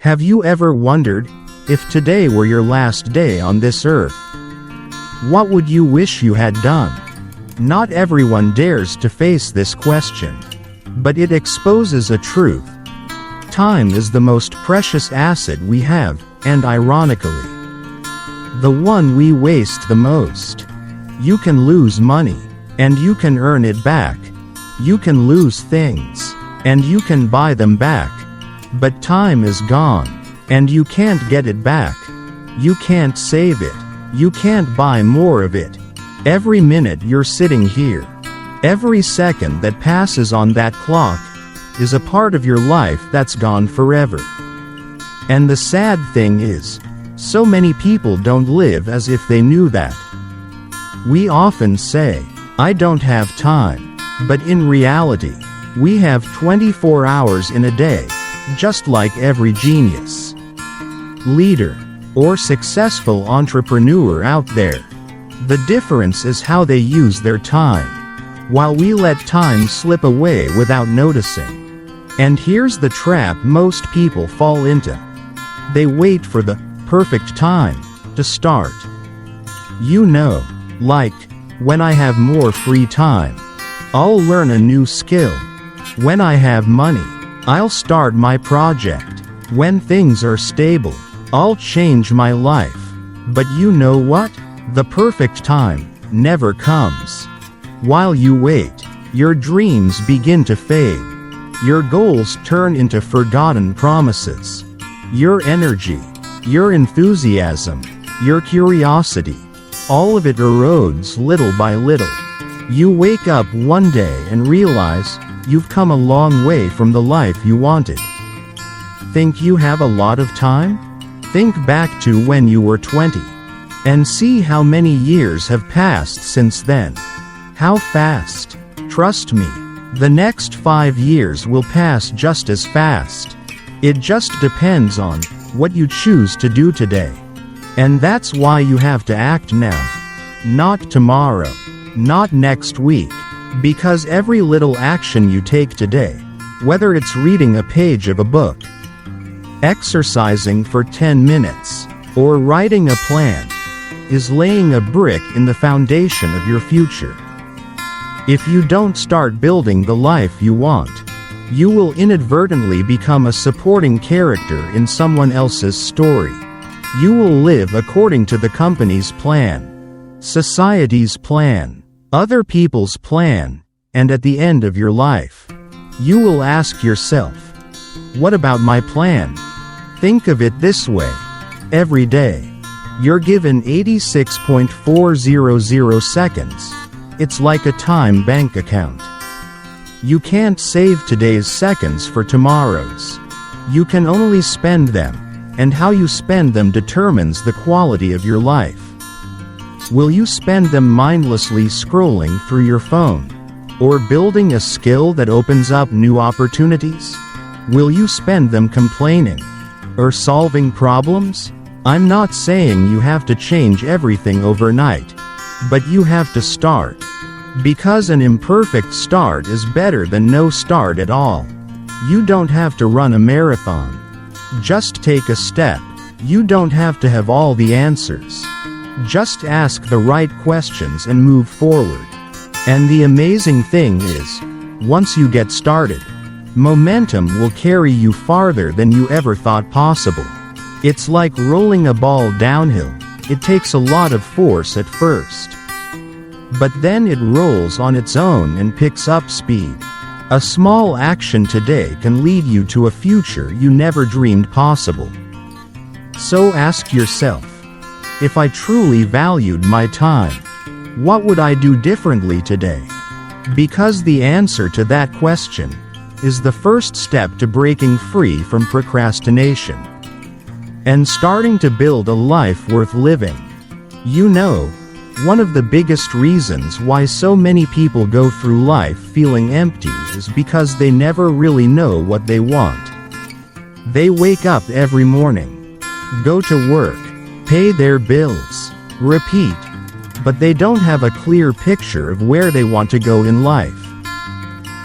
Have you ever wondered, if today were your last day on this earth, what would you wish you had done? Not everyone dares to face this question, but it exposes a truth. Time is the most precious asset we have, and ironically, the one we waste the most. You can lose money, and you can earn it back. You can lose things, and you can buy them back. But time is gone, and you can't get it back. You can't save it. You can't buy more of it. Every minute you're sitting here, every second that passes on that clock, is a part of your life that's gone forever. And the sad thing is, so many people don't live as if they knew that. We often say, "I don't have time," but in reality, we have 24 hours in a day, just like every genius, leader, or successful entrepreneur out there. The difference is how they use their time, while we let time slip away without noticing. And here's the trap most people fall into. They wait for the perfect time to start. You know, like, when I have more free time, I'll learn a new skill. When I have money, I'll start my project. When things are stable, I'll change my life. But you know what? The perfect time never comes. While you wait, your dreams begin to fade. Your goals turn into forgotten promises. Your energy, your enthusiasm, your curiosity, all of it erodes little by little. You wake up one day and realize you've come a long way from the life you wanted. Think you have a lot of time? Think back to when you were 20. And see how many years have passed since then. How fast. Trust me, the next 5 years will pass just as fast. It just depends on what you choose to do today. And that's why you have to act now. Not tomorrow. Not next week. Because every little action you take today, whether it's reading a page of a book, exercising for 10 minutes, or writing a plan, is laying a brick in the foundation of your future. If you don't start building the life you want, you will inadvertently become a supporting character in someone else's story. You will live according to the company's plan, society's plan, other people's plan, and at the end of your life, you will ask yourself, what about my plan? Think of it this way. Every day, you're given 86.400 seconds. It's like a time bank account. You can't save today's seconds for tomorrow's. You can only spend them, and how you spend them determines the quality of your life. Will you spend them mindlessly scrolling through your phone? Or building a skill that opens up new opportunities? Will you spend them complaining? Or solving problems? I'm not saying you have to change everything overnight, but you have to start. Because an imperfect start is better than no start at all. You don't have to run a marathon. Just take a step. You don't have to have all the answers. Just ask the right questions and move forward. And the amazing thing is, once you get started, momentum will carry you farther than you ever thought possible. It's like rolling a ball downhill. It takes a lot of force at first, but then it rolls on its own and picks up speed. A small action today can lead you to a future you never dreamed possible. So ask yourself, if I truly valued my time, what would I do differently today? Because the answer to that question is the first step to breaking free from procrastination and starting to build a life worth living. You know, one of the biggest reasons why so many people go through life feeling empty is because they never really know what they want. They wake up every morning, go to work, pay their bills, repeat, but they don't have a clear picture of where they want to go in life.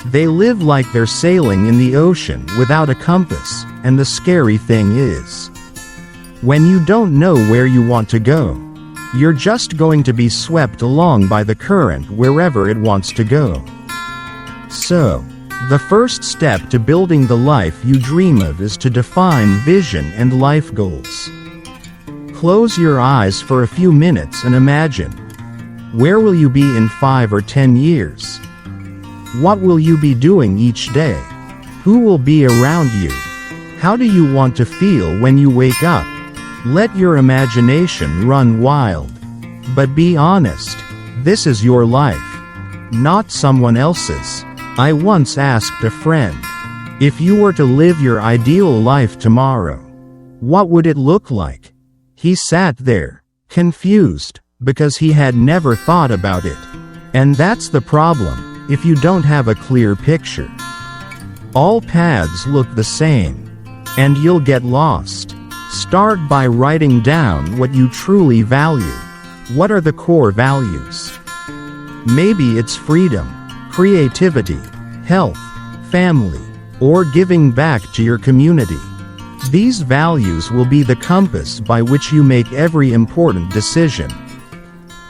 They live like they're sailing in the ocean without a compass, and the scary thing is, when you don't know where you want to go, you're just going to be swept along by the current wherever it wants to go. So, the first step to building the life you dream of is to define vision and life goals. Close your eyes for a few minutes and imagine. Where will you be in 5 or 10 years? What will you be doing each day? Who will be around you? How do you want to feel when you wake up? Let your imagination run wild. But be honest, this is your life, not someone else's. I once asked a friend, if you were to live your ideal life tomorrow, what would it look like? He sat there, confused, because he had never thought about it. And that's the problem, if you don't have a clear picture. All paths look the same, and you'll get lost. Start by writing down what you truly value. What are the core values? Maybe it's freedom, creativity, health, family, or giving back to your community. These values will be the compass by which you make every important decision.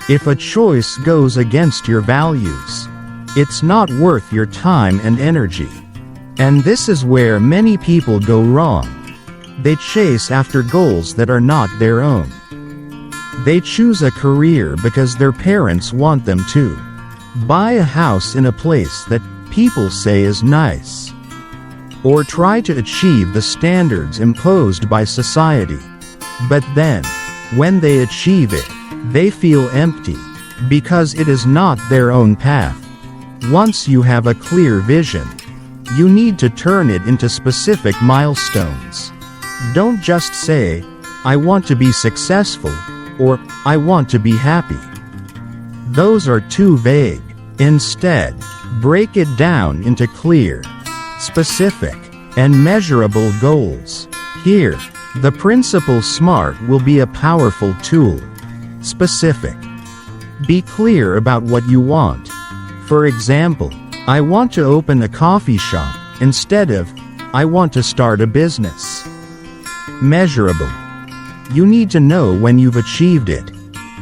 If a choice goes against your values, it's not worth your time and energy. And this is where many people go wrong. They chase after goals that are not their own. They choose a career because their parents want them to. Buy a house in a place that people say is nice. Or try to achieve the standards imposed by society. But then, when they achieve it, they feel empty, because it is not their own path. Once you have a clear vision, you need to turn it into specific milestones. Don't just say, I want to be successful, or I want to be happy. Those are too vague. Instead, break it down into clear, specific, and measurable goals. Here, the principle SMART will be a powerful tool. Specific. Be clear about what you want. For example, I want to open a coffee shop, instead of, I want to start a business. Measurable. You need to know when you've achieved it.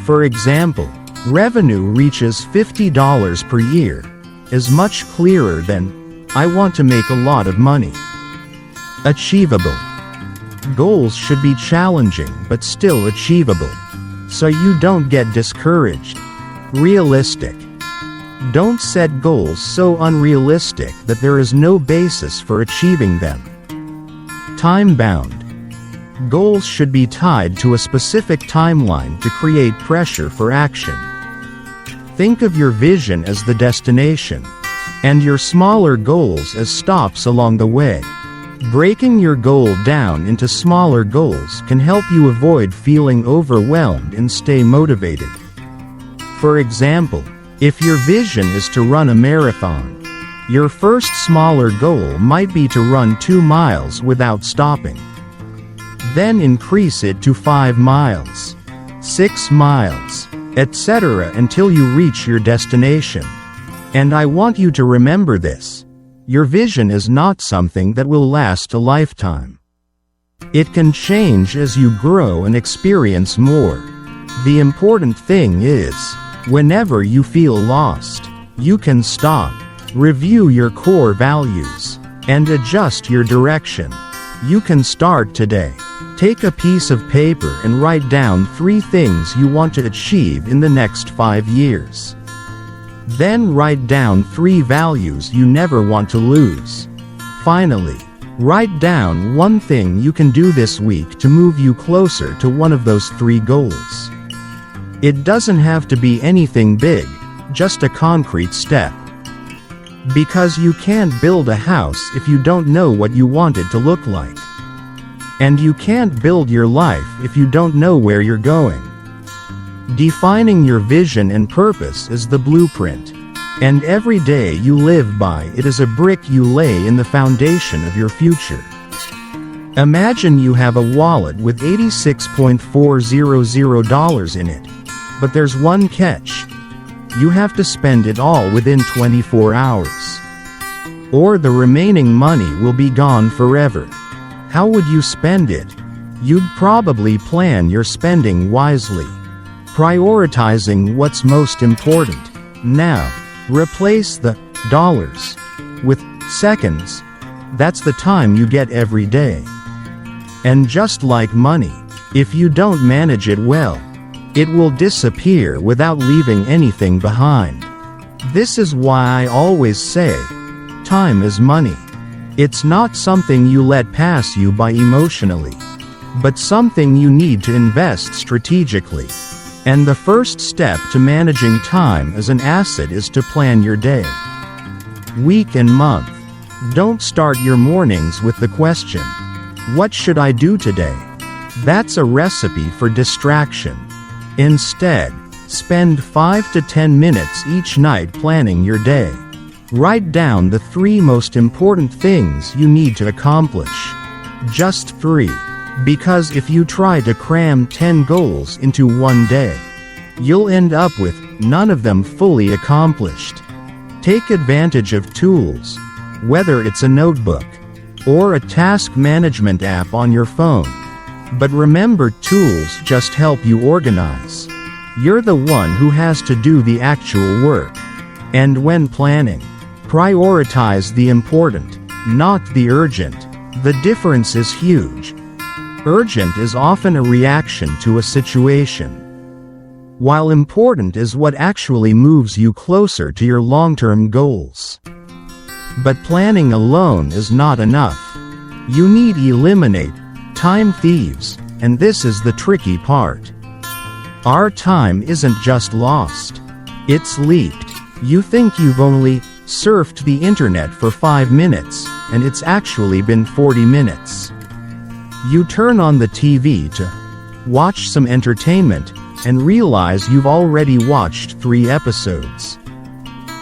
For example, revenue reaches $50 per year, is much clearer than, I want to make a lot of money. Achievable. Goals should be challenging but still achievable, so you don't get discouraged. Realistic. Don't set goals so unrealistic that there is no basis for achieving them. Time-bound. Goals should be tied to a specific timeline to create pressure for action. Think of your vision as the destination, and your smaller goals as stops along the way. Breaking your goal down into smaller goals can help you avoid feeling overwhelmed and stay motivated. For example, if your vision is to run a marathon, your first smaller goal might be to run 2 miles without stopping. Then increase it to 5 miles, 6 miles, etc. until you reach your destination. And I want you to remember this. Your vision is not something that will last a lifetime. It can change as you grow and experience more. The important thing is, whenever you feel lost, you can stop, review your core values, and adjust your direction. You can start today. Take a piece of paper and write down 3 things you want to achieve in the next 5 years. Then write down 3 values you never want to lose. Finally, write down 1 thing you can do this week to move you closer to one of those 3 goals. It doesn't have to be anything big, just a concrete step. Because you can't build a house if you don't know what you want it to look like. And you can't build your life if you don't know where you're going. Defining your vision and purpose is the blueprint, and every day you live by it is a brick you lay in the foundation of your future. Imagine you have a wallet with $86.400 in it, but there's one catch. You have to spend it all within 24 hours. or the remaining money will be gone forever. How would you spend it? You'd probably plan your spending wisely, prioritizing what's most important. Now, replace the dollars with seconds. That's the time you get every day. And just like money, if you don't manage it well, it will disappear without leaving anything behind. This is why I always say, time is money. It's not something you let pass you by emotionally, but something you need to invest strategically. And the first step to managing time as an asset is to plan your day, week and month. Don't start your mornings with the question, "What should I do today?" That's a recipe for distraction. Instead, spend 5 to 10 minutes each night planning your day. Write down the 3 most important things you need to accomplish. Just 3. Because if you try to cram 10 goals into one day, you'll end up with none of them fully accomplished. Take advantage of tools, whether it's a notebook or a task management app on your phone. But remember, tools just help you organize. You're the one who has to do the actual work. And when planning, prioritize the important, not the urgent. The difference is huge. Urgent is often a reaction to a situation, while important is what actually moves you closer to your long-term goals. But planning alone is not enough. You need to eliminate time thieves, and this is the tricky part. Our time isn't just lost. It's leaked. You think you've only surfed the internet for 5 minutes, and it's actually been 40 minutes. You turn on the TV to watch some entertainment, and realize you've already watched 3 episodes.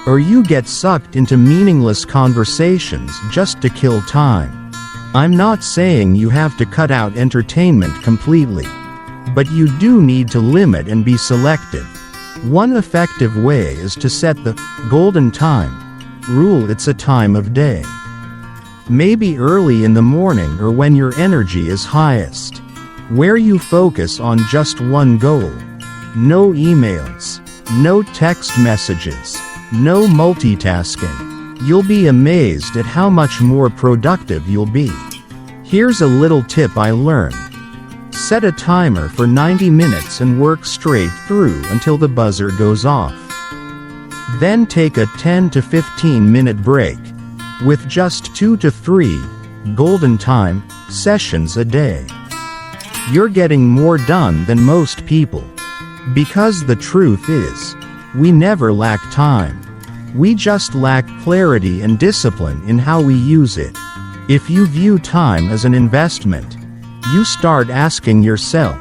Or you get sucked into meaningless conversations just to kill time. I'm not saying you have to cut out entertainment completely, but you do need to limit and be selective. One effective way is to set the golden time rule. It's a time of day, maybe early in the morning or when your energy is highest, where you focus on just one goal. No emails, no text messages, no multitasking. You'll be amazed at how much more productive you'll be. Here's a little tip I learned. Set a timer for 90 minutes and work straight through until the buzzer goes off. Then take a 10 to 15 minute break, with just 2 to 3 golden time sessions a day. You're getting more done than most people. Because the truth is, we never lack time. We just lack clarity and discipline in how we use it. If you view time as an investment, you start asking yourself,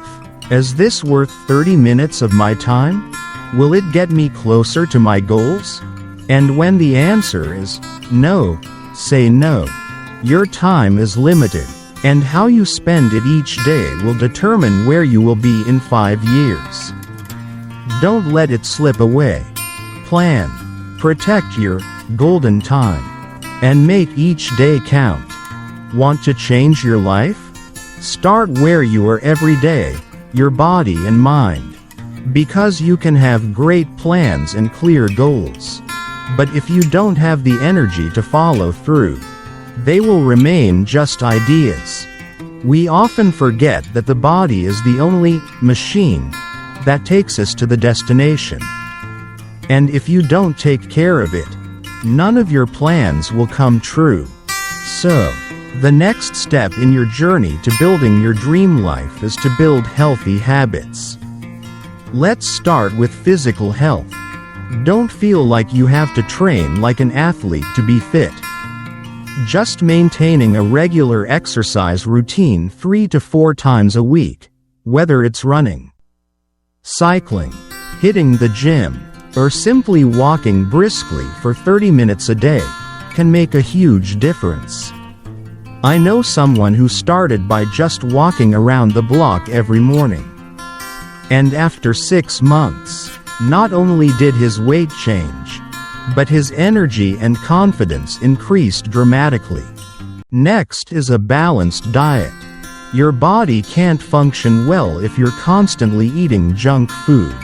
is this worth 30 minutes of my time? Will it get me closer to my goals? And when the answer is no, say no. Your time is limited, and how you spend it each day will determine where you will be in 5 years. Don't let it slip away. Plan, protect your golden time, and make each day count. Want to change your life? Start where you are every day, your body and mind. Because you can have great plans and clear goals, but if you don't have the energy to follow through, they will remain just ideas. We often forget that the body is the only machine that takes us to the destination. And if you don't take care of it, none of your plans will come true. So, the next step in your journey to building your dream life is to build healthy habits. Let's start with physical health. Don't feel like you have to train like an athlete to be fit. Just maintaining a regular exercise routine 3 to 4 times a week, whether it's running, cycling, hitting the gym, or simply walking briskly for 30 minutes a day, can make a huge difference. I know someone who started by just walking around the block every morning. And after 6 months, not only did his weight change, but his energy and confidence increased dramatically. Next is a balanced diet. Your body can't function well if you're constantly eating junk food,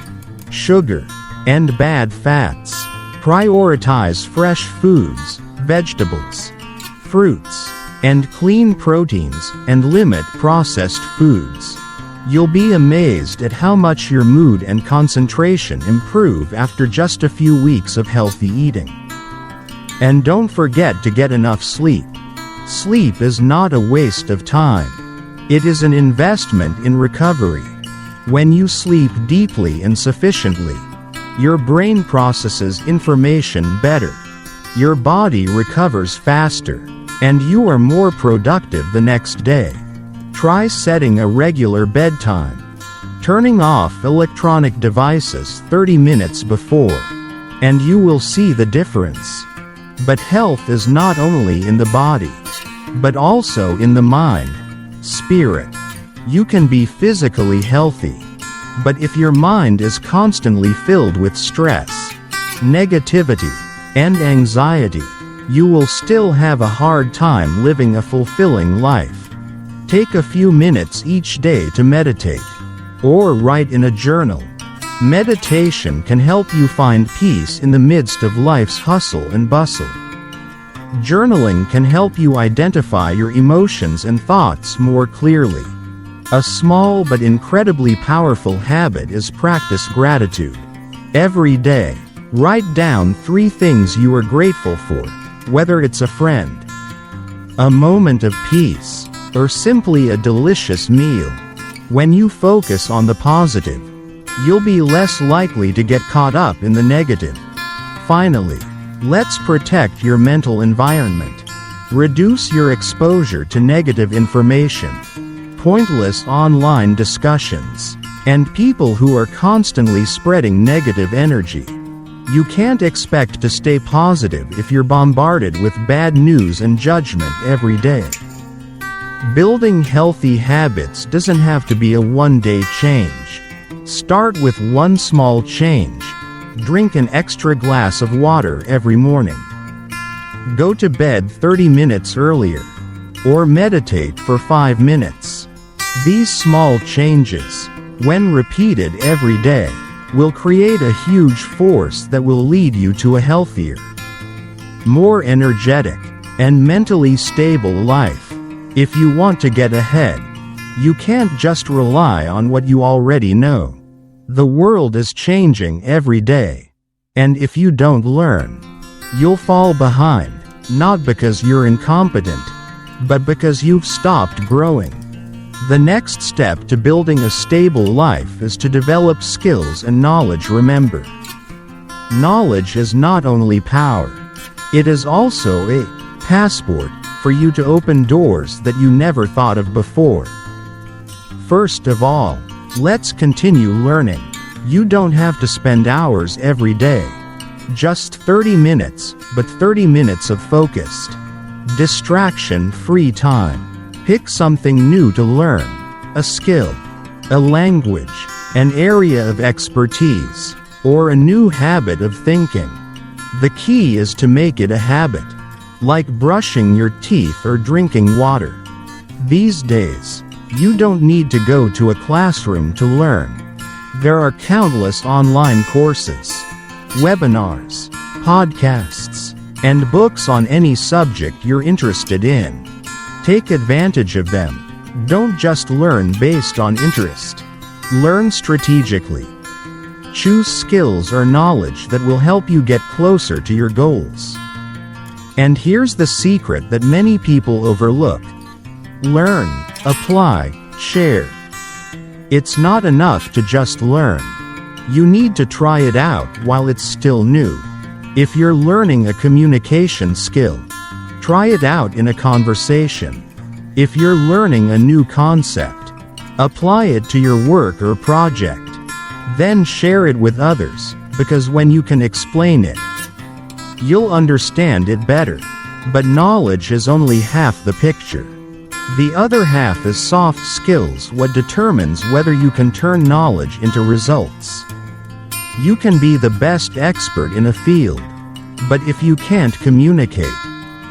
sugar, and bad fats. Prioritize fresh foods, vegetables, fruits, and clean proteins, and limit processed foods. You'll be amazed at how much your mood and concentration improve after just a few weeks of healthy eating. And don't forget to get enough sleep. Sleep is not a waste of time. It is an investment in recovery. When you sleep deeply and sufficiently, your brain processes information better, your body recovers faster, and you are more productive the next day. Try setting a regular bedtime. Turning off electronic devices 30 minutes before, and you will see the difference. But health is not only in the body, but also in the mind, spirit. You can be physically healthy, but if your mind is constantly filled with stress, negativity, and anxiety, you will still have a hard time living a fulfilling life. Take a few minutes each day to meditate, or write in a journal. Meditation can help you find peace in the midst of life's hustle and bustle. Journaling can help you identify your emotions and thoughts more clearly. A small but incredibly powerful habit is practice gratitude. Every day, write down 3 things you are grateful for, whether it's a friend, a moment of peace, or simply a delicious meal. When you focus on the positive, you'll be less likely to get caught up in the negative. Finally, let's protect your mental environment. Reduce your exposure to negative information, pointless online discussions, and people who are constantly spreading negative energy. You can't expect to stay positive if you're bombarded with bad news and judgment every day. Building healthy habits doesn't have to be a one-day change. Start with one small change. Drink an extra glass of water every morning. Go to bed 30 minutes earlier, or meditate for 5 minutes. These small changes, when repeated every day, will create a huge force that will lead you to a healthier, more energetic, and mentally stable life. If you want to get ahead, you can't just rely on what you already know. The world is changing every day, and if you don't learn, you'll fall behind, not because you're incompetent, but because you've stopped growing. The next step to building a stable life is to develop skills and knowledge. Remember, knowledge is not only power, it is also a passport for you to open doors that you never thought of before. First of all, let's continue learning. You don't have to spend hours every day. Just 30 minutes, but 30 minutes of focused, distraction-free time. Pick something new to learn, a skill, a language, an area of expertise, or a new habit of thinking. The key is to make it a habit, like brushing your teeth or drinking water. These days, you don't need to go to a classroom to learn. There are countless online courses, webinars, podcasts, and books on any subject you're interested in. Take advantage of them. Don't just learn based on interest. Learn strategically. Choose skills or knowledge that will help you get closer to your goals. And here's the secret that many people overlook. Learn, apply, share. It's not enough to just learn. You need to try it out while it's still new. If you're learning a communication skill, try it out in a conversation. If you're learning a new concept, apply it to your work or project. Then share it with others, because when you can explain it, you'll understand it better. But knowledge is only half the picture. The other half is soft skills, what determines whether you can turn knowledge into results. You can be the best expert in a field, But if you can't communicate,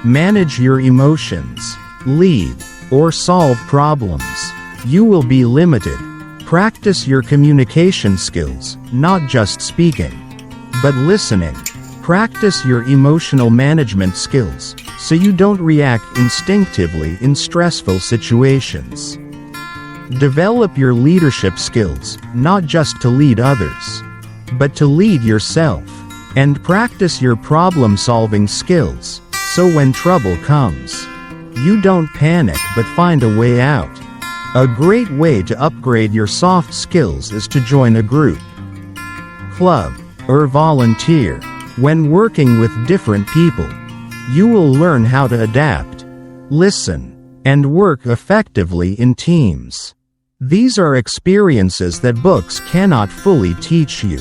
manage your emotions, lead, or solve problems, you will be limited. Practice your communication skills, not just speaking, but listening. Practice your emotional management skills, so you don't react instinctively in stressful situations. Develop your leadership skills, not just to lead others, but to lead yourself. And practice your problem-solving skills, so when trouble comes, you don't panic but find a way out. A great way to upgrade your soft skills is to join a group, club, or volunteer. When working with different people, you will learn how to adapt, listen, and work effectively in teams. These are experiences that books cannot fully teach you.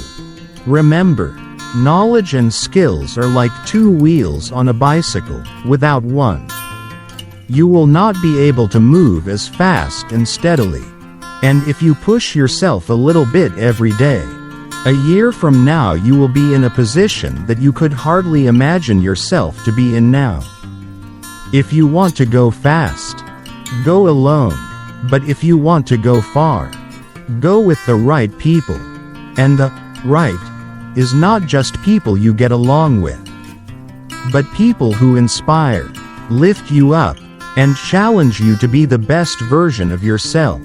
Remember, knowledge and skills are like two wheels on a bicycle. Without one, you will not be able to move as fast and steadily. And if you push yourself a little bit every day, a year from now you will be in a position that you could hardly imagine yourself to be in now. If you want to go fast, go alone. But if you want to go far, go with the right people. And the right is not just people you get along with, but people who inspire, lift you up, and challenge you to be the best version of yourself.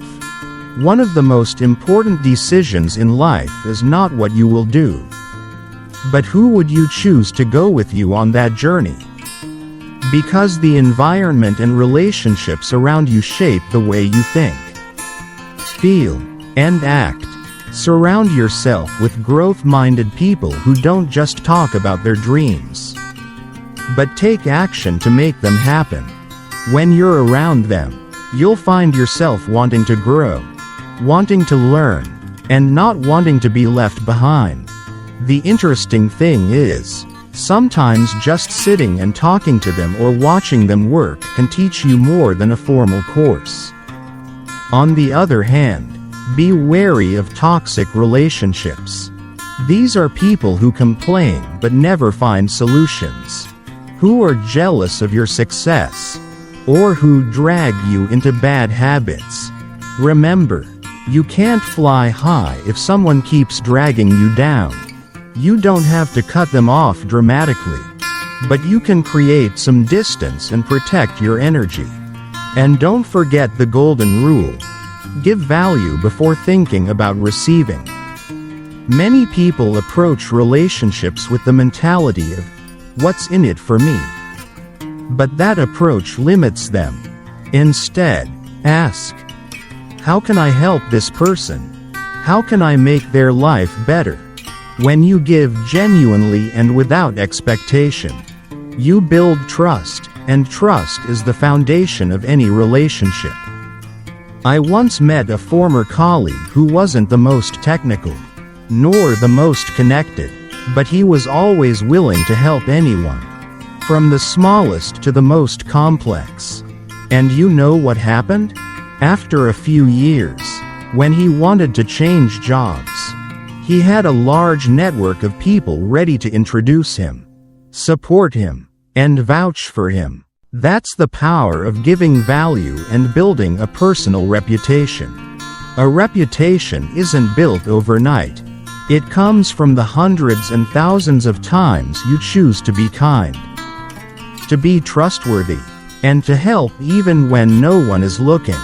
One of the most important decisions in life is not what you will do, but who would you choose to go with you on that journey. Because the environment and relationships around you shape the way you think, feel, and act. Surround yourself with growth-minded people who don't just talk about their dreams, but take action to make them happen. When you're around them, you'll find yourself wanting to grow, wanting to learn, and not wanting to be left behind. The interesting thing is, sometimes just sitting and talking to them or watching them work can teach you more than a formal course. On the other hand, be wary of toxic relationships. These are people who complain but never find solutions, who are jealous of your success, or who drag you into bad habits. Remember, you can't fly high if someone keeps dragging you down. You don't have to cut them off dramatically, but you can create some distance and protect your energy. And don't forget the golden rule: give value before thinking about receiving. Many people approach relationships with the mentality of, what's in it for me? But that approach limits them. Instead, ask, how can I help this person? How can I make their life better? When you give genuinely and without expectation, you build trust, and trust is the foundation of any relationship. I once met a former colleague who wasn't the most technical, nor the most connected, but he was always willing to help anyone, from the smallest to the most complex. And you know what happened? After a few years, when he wanted to change jobs, he had a large network of people ready to introduce him, support him, and vouch for him. That's the power of giving value and building a personal reputation. A reputation isn't built overnight. It comes from the hundreds and thousands of times you choose to be kind, to be trustworthy, and to help even when no one is looking.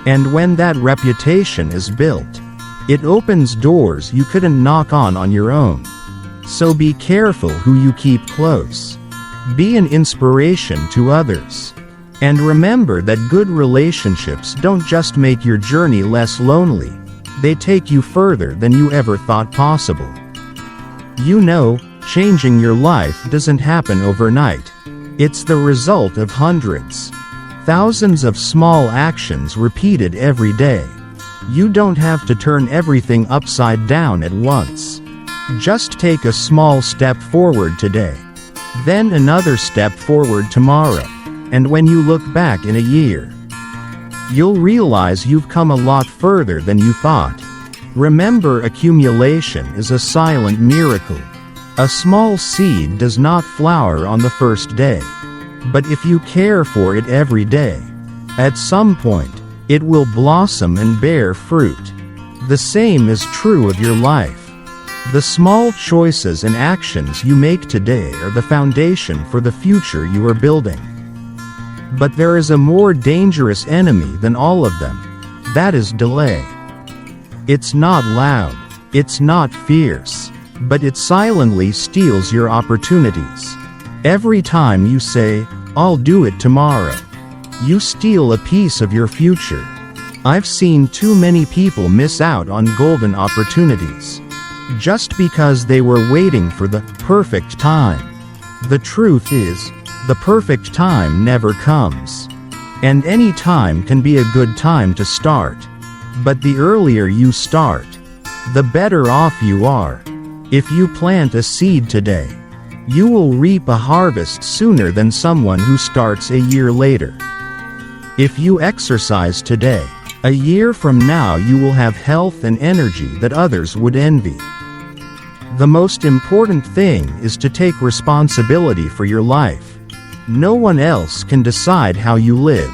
And when that reputation is built, it opens doors you couldn't knock on your own. So be careful who you keep close. Be an inspiration to others. And remember that good relationships don't just make your journey less lonely, they take you further than you ever thought possible. You know, changing your life doesn't happen overnight. It's the result of hundreds, thousands of small actions repeated every day. You don't have to turn everything upside down at once. Just take a small step forward today, then another step forward tomorrow, and when you look back in a year, you'll realize you've come a lot further than you thought. Remember, accumulation is a silent miracle. A small seed does not flower on the first day. But if you care for it every day, at some point, it will blossom and bear fruit. The same is true of your life. The small choices and actions you make today are the foundation for the future you are building. But there is a more dangerous enemy than all of them. That is delay. It's not loud, it's not fierce, but it silently steals your opportunities. Every time you say, "I'll do it tomorrow," you steal a piece of your future. I've seen too many people miss out on golden opportunities just because they were waiting for the perfect time. The truth is, the perfect time never comes. And any time can be a good time to start. But the earlier you start, the better off you are. If you plant a seed today, you will reap a harvest sooner than someone who starts a year later. If you exercise today, a year from now you will have health and energy that others would envy. The most important thing is to take responsibility for your life. No one else can decide how you live,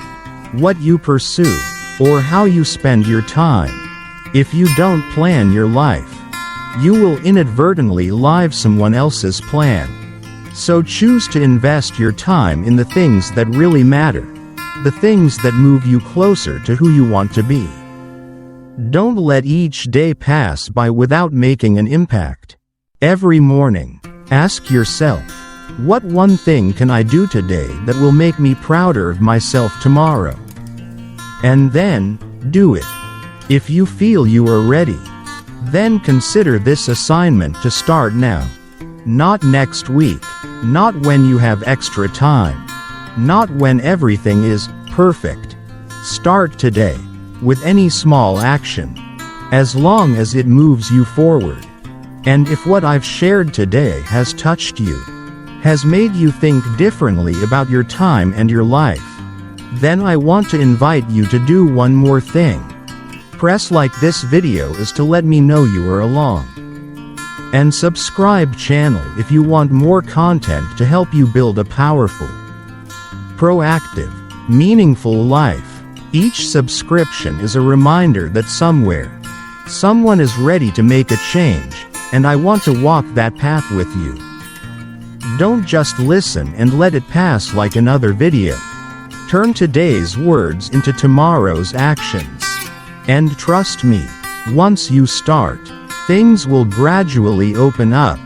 what you pursue, or how you spend your time. If you don't plan your life, you will inadvertently live someone else's plan. So choose to invest your time in the things that really matter, the things that move you closer to who you want to be. Don't let each day pass by without making an impact. Every morning, ask yourself, what one thing can I do today that will make me prouder of myself tomorrow? And then, do it. If you feel you are ready, then consider this assignment to start now. Not next week, not when you have extra time, not when everything is perfect. Start today, with any small action, as long as it moves you forward. And if what I've shared today has touched you, has made you think differently about your time and your life, then I want to invite you to do one more thing. Press like this video is to let me know you are along. And subscribe channel if you want more content to help you build a powerful, proactive, meaningful life. Each subscription is a reminder that somewhere, someone is ready to make a change, and I want to walk that path with you. Don't just listen and let it pass like another video. Turn today's words into tomorrow's actions. And trust me, once you start, things will gradually open up.